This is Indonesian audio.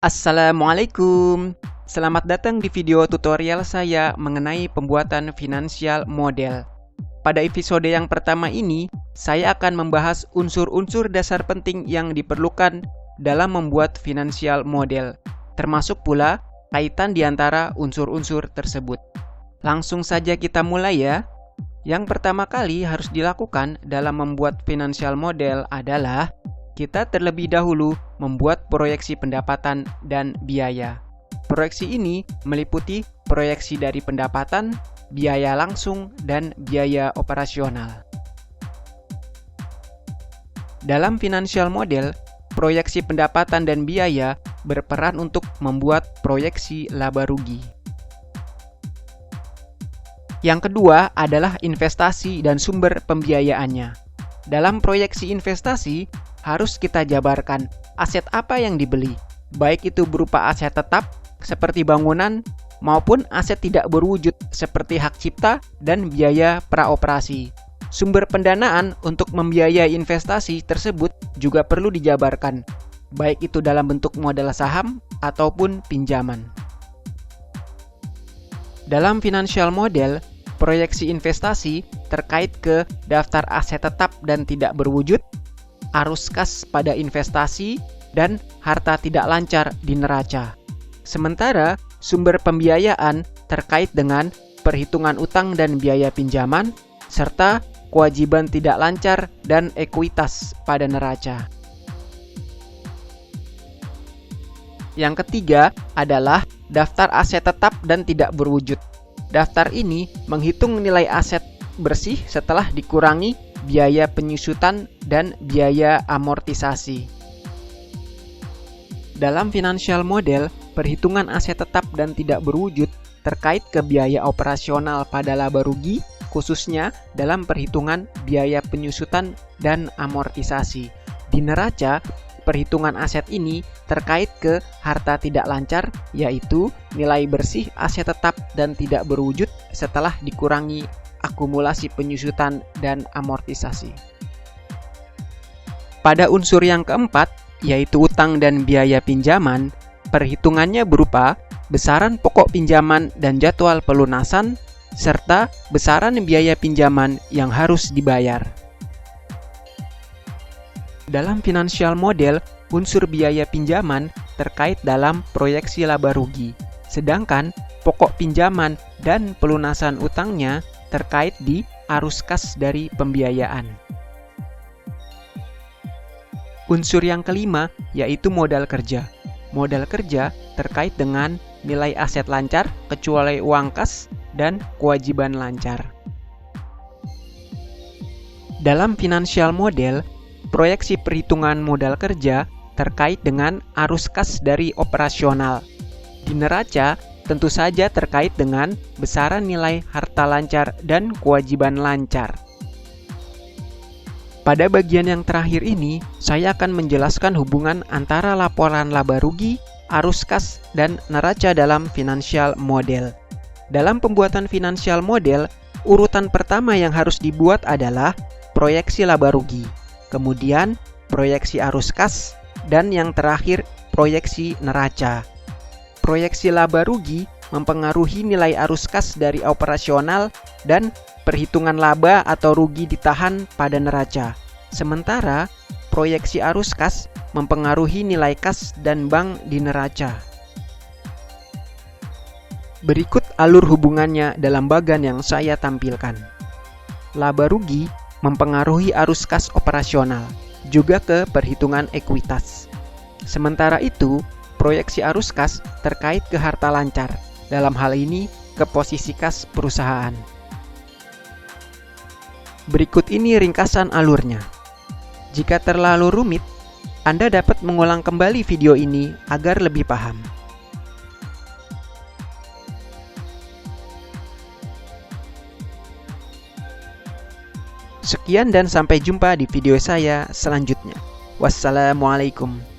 Assalamualaikum. Selamat datang di video tutorial saya mengenai pembuatan financial model. Pada episode yang pertama ini, saya akan membahas unsur-unsur dasar penting yang diperlukan dalam membuat financial model, termasuk pula kaitan di antara unsur-unsur tersebut. Langsung saja kita mulai ya. Yang pertama kali harus dilakukan dalam membuat financial model adalah kita terlebih dahulu membuat proyeksi pendapatan dan biaya. Proyeksi ini meliputi proyeksi dari pendapatan, biaya langsung, dan biaya operasional. Dalam financial model, proyeksi pendapatan dan biaya berperan untuk membuat proyeksi laba rugi. Yang kedua adalah investasi dan sumber pembiayaannya. Dalam proyeksi investasi, harus kita jabarkan aset apa yang dibeli, baik itu berupa aset tetap seperti bangunan maupun aset tidak berwujud seperti hak cipta dan biaya praoperasi. Sumber pendanaan untuk membiayai investasi tersebut juga perlu dijabarkan, baik itu dalam bentuk modal saham ataupun pinjaman. Dalam financial model, proyeksi investasi terkait ke daftar aset tetap dan tidak berwujud, arus kas pada investasi, dan harta tidak lancar di neraca. Sementara sumber pembiayaan terkait dengan perhitungan utang dan biaya pinjaman, serta kewajiban tidak lancar dan ekuitas pada neraca. Yang ketiga adalah daftar aset tetap dan tidak berwujud. Daftar ini menghitung nilai aset bersih setelah dikurangi biaya penyusutan dan biaya amortisasi. Dalam financial model, perhitungan aset tetap dan tidak berwujud terkait ke biaya operasional pada laba rugi, khususnya dalam perhitungan biaya penyusutan dan amortisasi. Di neraca, perhitungan aset ini terkait ke harta tidak lancar, yaitu nilai bersih aset tetap dan tidak berwujud setelah dikurangi akumulasi penyusutan dan amortisasi. Pada unsur yang keempat, yaitu utang dan biaya pinjaman, perhitungannya berupa besaran pokok pinjaman dan jadwal pelunasan, serta besaran biaya pinjaman yang harus dibayar. Dalam financial model, unsur biaya pinjaman terkait dalam proyeksi laba rugi, sedangkan pokok pinjaman dan pelunasan utangnya terkait di arus kas dari pembiayaan. Unsur yang kelima yaitu modal kerja. Modal kerja terkait dengan nilai aset lancar kecuali uang kas dan kewajiban lancar. Dalam financial model, proyeksi perhitungan modal kerja terkait dengan arus kas dari operasional. Di neraca, tentu saja terkait dengan besaran nilai harta lancar dan kewajiban lancar. Pada bagian yang terakhir ini, saya akan menjelaskan hubungan antara laporan laba rugi, arus kas, dan neraca dalam financial model. Dalam pembuatan financial model, urutan pertama yang harus dibuat adalah proyeksi laba rugi, kemudian proyeksi arus kas, dan yang terakhir proyeksi neraca. Proyeksi laba rugi mempengaruhi nilai arus kas dari operasional dan perhitungan laba atau rugi ditahan pada neraca. Sementara proyeksi arus kas mempengaruhi nilai kas dan bank di neraca. Berikut alur hubungannya dalam bagan yang saya tampilkan. Laba rugi mempengaruhi arus kas operasional, juga ke perhitungan ekuitas. Sementara itu, proyeksi arus kas terkait ke harta lancar, dalam hal ini ke posisi kas perusahaan. Berikut ini ringkasan alurnya. Jika terlalu rumit, Anda dapat mengulang kembali video ini agar lebih paham. Sekian dan sampai jumpa di video saya selanjutnya. Wassalamualaikum.